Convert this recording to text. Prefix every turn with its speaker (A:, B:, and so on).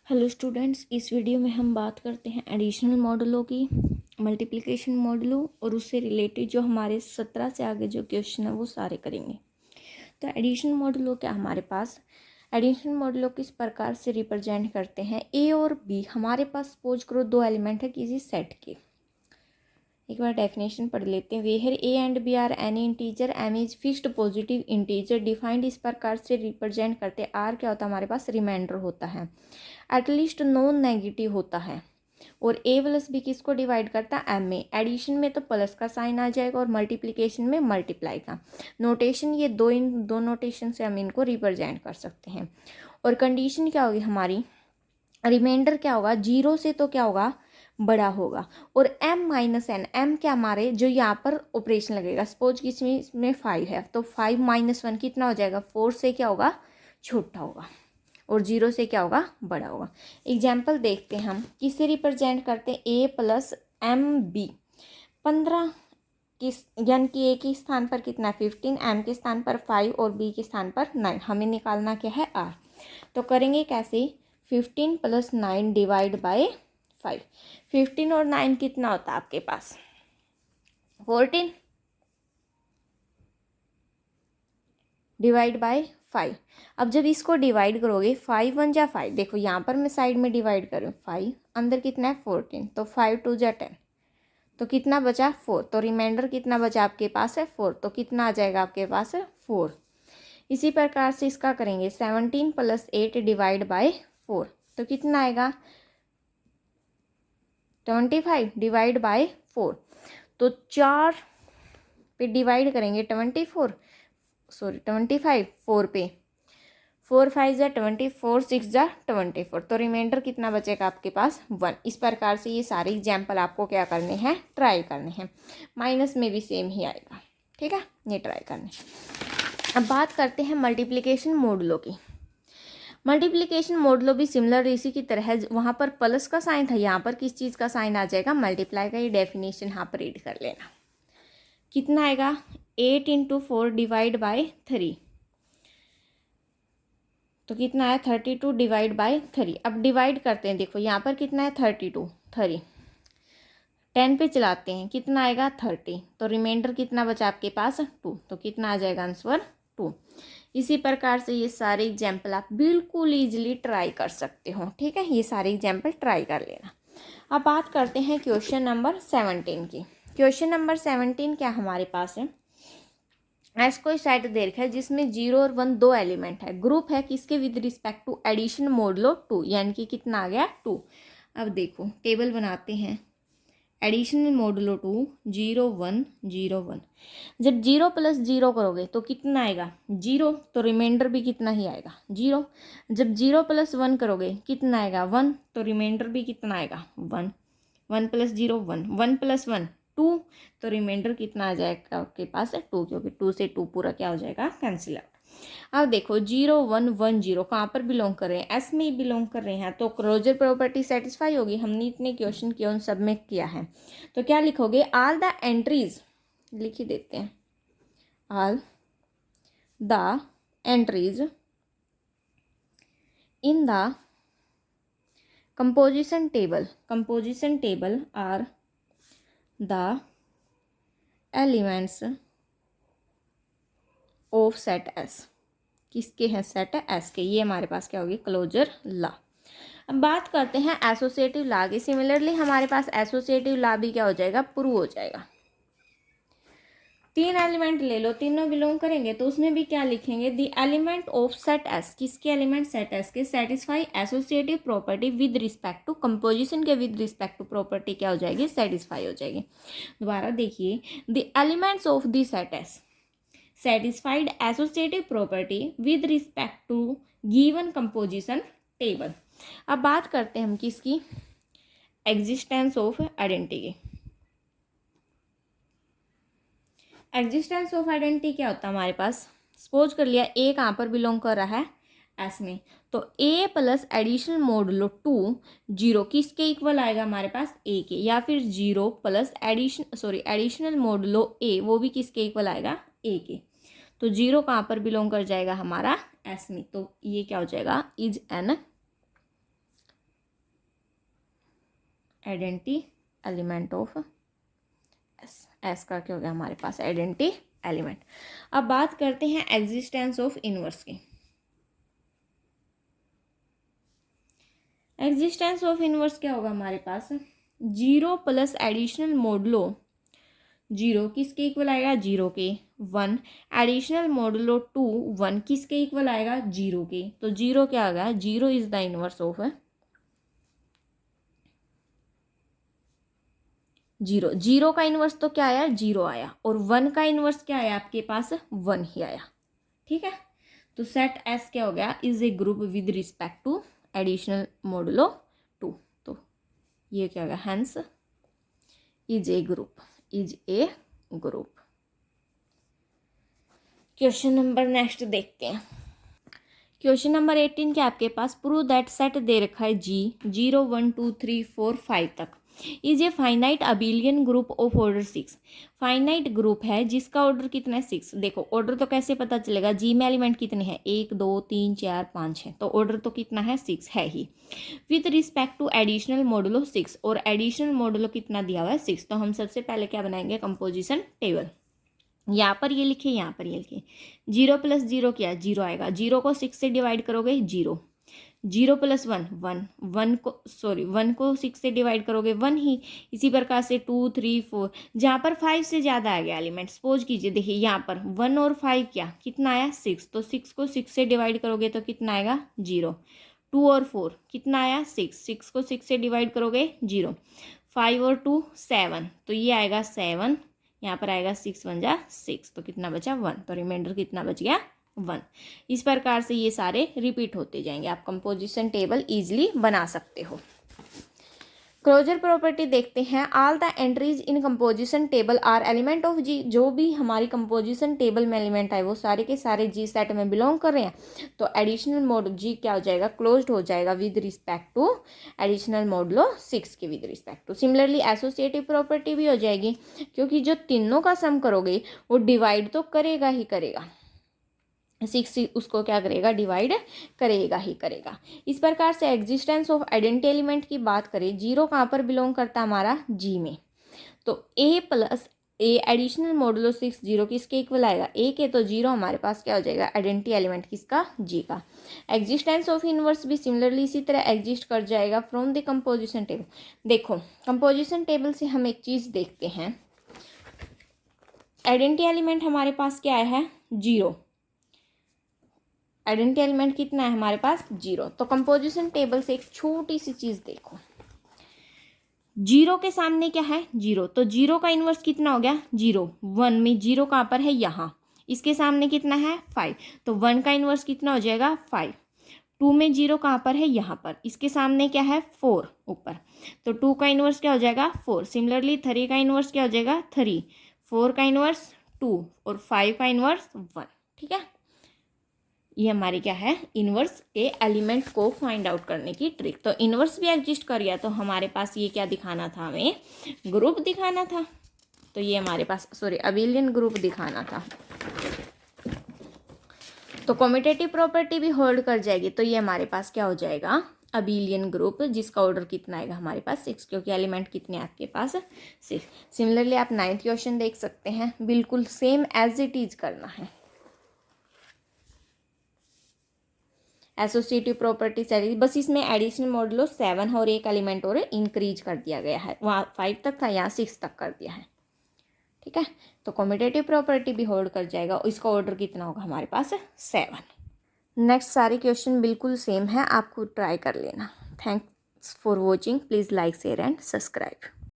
A: Hello students, इस video में हम बात करते हैं एडिशनल मॉडलों की, मल्टीप्लिकेशन मॉडलों और उससे रिलेटेड जो हमारे 17 से आगे जो क्वेश्चन है वो सारे करेंगे। तो एडिशनल मॉडलों क्या हमारे पास एडिशनल मॉडलों किस प्रकार से रिप्रेजेंट करते हैं। ए और बी हमारे पास सपोज करो दो एलिमेंट है किसी सेट के। एक बार डेफिनेशन पढ़ लेते हैं। Where A and B are any integer, M is fixed positive integer defined इस प्रकार से रिप्रेजेंट करते हैं। आर क्या होता है हमारे पास रिमाइंडर होता है, एटलीस्ट नॉन नेगेटिव होता है। और ए प्लस बी किसको डिवाइड करता है, एम में। एडिशन में तो प्लस का साइन आ जाएगा और मल्टीप्लिकेशन में मल्टीप्लाई का। नोटेशन ये दो नोटेशन से हम इनको रिप्रेजेंट कर सकते हैं। और कंडीशन क्या होगी हमारी, रिमाइंडर क्या होगा, जीरो से तो क्या होगा बड़ा होगा। और m माइनस एन, एम क्या हमारे जो यहाँ पर ऑपरेशन लगेगा। सपोज कि इसमें 5 है तो 5 माइनस 1 कितना हो जाएगा, 4 से क्या होगा छोटा होगा और 0 से क्या होगा बड़ा होगा। एग्जाम्पल देखते हैं हम किसे रिप्रेजेंट करते हैं। a प्लस एम बी 15 किस यानी कि a के स्थान पर कितना है 15, m के स्थान पर 5 और b के स्थान पर 9। हमें निकालना क्या है r। तो करेंगे कैसे, 15 प्लस 9 डिवाइड बाय 5। 15 और 9 कितना होता है आपके पास 14 डिवाइड बाय 5। अब जब इसको डिवाइड करोगे 5 1 जा 5, देखो यहाँ पर मैं साइड में डिवाइड करूँ 5, अंदर कितना है 14, तो 5 2 जा 10, तो कितना बचा 4। तो रिमाइंडर कितना बचा आपके पास है 4, तो कितना आ जाएगा आपके पास 4। इसी प्रकार से इसका करेंगे 17 प्लस 8 डिवाइड बाय 4, तो कितना आएगा 25 डिवाइड बाय 4। तो 4 पे डिवाइड करेंगे 25 4 पे 4 5 जा 24 6 जा 24, तो रिमाइंडर कितना बचेगा आपके पास 1। इस प्रकार से ये सारे एग्जाम्पल आपको क्या करने हैं, ट्राई करने हैं। माइनस में भी सेम ही आएगा, ठीक है, ये ट्राई करने। अब बात करते हैं मल्टीप्लिकेशन मॉडलों की। मल्टीप्लिकेशन मॉडलों भी सिमिलर इसी की तरह है। वहाँ पर प्लस का साइन था, यहाँ पर किस चीज़ का साइन आ जाएगा, मल्टीप्लाई का। ये डेफिनेशन यहाँ पर रीड कर लेना। कितना आएगा 8 × 4 डिवाइड बाय 3, तो कितना है 32 डिवाइड बाय 3। अब डिवाइड करते हैं, देखो यहाँ पर कितना है 32, 3 10 पे चलाते हैं, कितना आएगा 30, तो रिमाइंडर कितना बचा आपके पास 2, तो कितना आ जाएगा आंसर 2। इसी प्रकार से ये सारे एग्जाम्पल आप बिल्कुल ईजिली ट्राई कर सकते हो, ठीक है। ये सारे एग्जाम्पल ट्राई कर लेना। अब बात करते हैं क्वेश्चन नंबर 17 की। क्वेश्चन नंबर 17 क्या हमारे पास है, ऐसा कोई सेट दे रखा है जिसमें 0 और 1 दो एलिमेंट है। ग्रुप है किसके, with respect to addition modulo 2, यानी कि कितना आ गया 2। अब देखो टेबल बनाते हैं। Addition modulo 2 0 1 0 1। जब 0 प्लस 0 करोगे तो कितना आएगा 0, तो रिमाइंडर भी कितना ही आएगा 0। जब 0 प्लस 1 करोगे कितना आएगा 1, तो रिमाइंडर भी कितना आएगा 1। 1 प्लस 0 1, 1 प्लस 1 2, तो रिमाइंडर कितना आ जाएगा आपके पास है 2, क्योंकि 2 से 2 पूरा क्या हो जाएगा कैंसिल आउट। अब देखो 0 1 1 0 कहाँ पर बिलोंग कर रहे हैं, एस में ही बिलोंग कर रहे हैं, तो क्लोजर प्रॉपर्टी सेटिस्फाई होगी। हमने इतने क्वेश्चन किए उन सब में किया है। तो क्या लिखोगे, ऑल द एंट्रीज, लिख ही देते हैं, all the entries in the composition table are the elements of set S. किसके हैं, सेट एस के। ये हमारे पास क्या होगी, क्लोजर लॉ। अब बात करते हैं एसोसिएटिव लॉ की। सिमिलरली हमारे पास एसोसिएटिव लॉ भी क्या हो जाएगा, प्रूव हो जाएगा। 3 एलिमेंट ले लो, तीनों बिलोंग करेंगे, तो उसमें भी क्या लिखेंगे, the element of set S. किसके एलिमेंट, सेट एस के, satisfy associative property with respect to composition के, विद रिस्पेक्ट टू प्रॉपर्टी क्या हो जाएगी, सेटिस्फाई हो जाएगी। दोबारा देखिए, the elements of the set S satisfied associative property with respect to given composition table। अब बात करते हैं हम किसकी, एग्जिस्टेंस ऑफ आइडेंटिटी की। एग्जिस्टेंस ऑफ आइडेंटिटी क्या होता है हमारे पास, सपोज कर लिया ए कहाँ पर बिलोंग कर रहा है एस में, तो ए प्लस एडिशनल मोडुलो 2 0 किसके इक्वल आएगा हमारे पास ए के, या फिर 0 प्लस एडिशनल मोडुलो ए, वो भी किसके इक्वल आएगा ए के। तो 0 कहाँ पर बिलोंग कर जाएगा हमारा एस में, तो ये क्या हो जाएगा, is an identity element of S. S का क्या हो गया हमारे पास आइडेंटिटी एलिमेंट। अब बात करते हैं एग्जिस्टेंस ऑफ इनवर्स की। एग्जिस्टेंस ऑफ इनवर्स क्या होगा हमारे पास, 0 प्लस एडिशनल मोडुलो 0 किसके इक्वल आएगा, 0 के, 1 एडिशनल मोडुलो 2 1 किसके इक्वल आएगा, 0 के। तो 0 क्या आ गया, 0 इज द इनवर्स ऑफ 0। 0 का इनवर्स तो क्या आया, 0 आया, और 1 का इनवर्स क्या आया आपके पास, 1 ही आया। ठीक है, तो सेट एस क्या हो गया, is a group with respect to additional modulo 2। तो ये क्या होगा, hence is a group, is a group. Question number next देखते हैं। क्वेश्चन नंबर 18 के आपके पास, प्रूव दैट सेट दे रखा है जी 0 1 2 3 4 5 तक is a finite abelian group of order 6। Finite group है जिसका ऑर्डर कितना है, 6। देखो ऑर्डर तो कैसे पता चलेगा, जी में एलिमेंट कितने हैं, 1 2 3 4 5 है, तो ऑर्डर तो कितना है, 6 है ही। With respect to additional modulo 6, और एडिशनल मोडुलो कितना दिया हुआ है, 6। तो हम सबसे पहले क्या बनाएंगे, कंपोजिशन टेबल। यहाँ पर ये लिखे, यहाँ पर ये लिखे, 0 प्लस 0 क्या, 0 आएगा, 0 को 6 से डिवाइड करोगे 0, 0 प्लस 1 1, 1 को 6 से डिवाइड करोगे 1 ही। इसी प्रकार से 2 3 4, जहाँ पर 5 से ज़्यादा आ गया एलिमेंट, सपोज कीजिए, देखिए यहाँ पर 1 और 5 क्या, कितना आया, 6, तो 6 को 6 से डिवाइड करोगे तो कितना आएगा, 0। 2 और 4 कितना आया, 6, 6 को 6 से डिवाइड करोगे 0। 5 और 2 7, तो ये आएगा 7, यहाँ पर आएगा 6 1 जा 6, तो कितना बचा 1, तो रिमाइंडर कितना बच गया 1। इस प्रकार से ये सारे रिपीट होते जाएंगे, आप कंपोजिशन टेबल इजीली बना सकते हो। क्लोजर प्रॉपर्टी देखते हैं, all the entries in composition table are element of G. जो भी हमारी कंपोजिशन टेबल में एलिमेंट है वो सारे के सारे जी सेट में बिलोंग कर रहे हैं, तो एडिशनल मोड जी क्या हो जाएगा, क्लोज्ड हो जाएगा with respect to additional modulo 6 के with respect to. Similarly associative property भी हो जाएगी, क्योंकि जो तीनों का सम करोगे वो डिवाइड तो करेगा ही करेगा, 6 उसको क्या करेगा, डिवाइड करेगा ही करेगा। इस प्रकार से एग्जिस्टेंस ऑफ आइडेंटिटी एलिमेंट की बात करें, 0 कहाँ पर बिलोंग करता है हमारा, जी में, तो a plus A additional modulo 6 0 किसके इक्वल आएगा, a के, तो 0 हमारे पास क्या हो जाएगा, आइडेंटिटी एलिमेंट किसका, g का। एग्जिस्टेंस ऑफ इनवर्स भी सिमिलरली इसी तरह एग्जिस्ट कर जाएगा फ्रॉम द कंपोजिशन टेबल। देखो कंपोजिशन टेबल से हम एक चीज़ देखते हैं, आइडेंटिटी एलिमेंट हमारे पास क्या है, 0, आइडेंटिटी एलिमेंट कितना है हमारे पास, 0। तो कंपोजिशन टेबल से एक छोटी सी चीज देखो, 0 के सामने क्या है, 0, तो 0 का इनवर्स कितना हो गया, 0। 1 में 0 कहाँ पर है, यहाँ, इसके सामने कितना है, 5, तो 1 का इनवर्स कितना हो जाएगा, 5। 2 में 0 कहाँ पर है, यहाँ पर, इसके सामने क्या है, 4 ऊपर, तो 2 का इनवर्स क्या हो जाएगा, 4। सिमिलरली 3 का इनवर्स क्या हो जाएगा, 3, 4 का इनवर्स 2, और 5 का इनवर्स 1। ठीक है, ये हमारी क्या है, इनवर्स के एलिमेंट को फाइंड आउट करने की ट्रिक। तो इनवर्स भी एग्जिस्ट कर गया, तो हमारे पास ये क्या दिखाना था, हमें ग्रुप दिखाना था, तो ये हमारे पास अबिलियन ग्रुप दिखाना था। तो कम्यूटेटिव प्रॉपर्टी भी होल्ड कर जाएगी, तो ये हमारे पास क्या हो जाएगा, अबिलियन ग्रुप, जिसका ऑर्डर कितना आएगा हमारे पास, 6, क्योंकि एलिमेंट कितने आपके पास, 6। सिमिलरली आप 9th क्वेश्चन देख सकते हैं, बिल्कुल सेम एज इट इज करना है। एसोसिएटिव प्रॉपर्टी सारी, बस इसमें एडिशनल मोडुलो 7 है और एक एलिमेंट और इंक्रीज कर दिया गया है, वहाँ 5 तक था, यहाँ 6 तक कर दिया है। ठीक है, तो कम्यूटेटिव प्रॉपर्टी भी होल्ड कर जाएगा, इसका ऑर्डर कितना होगा हमारे पास, 7। नेक्स्ट सारे क्वेश्चन बिल्कुल सेम है, आपको ट्राई कर लेना। Thanks for watching, please like share and subscribe.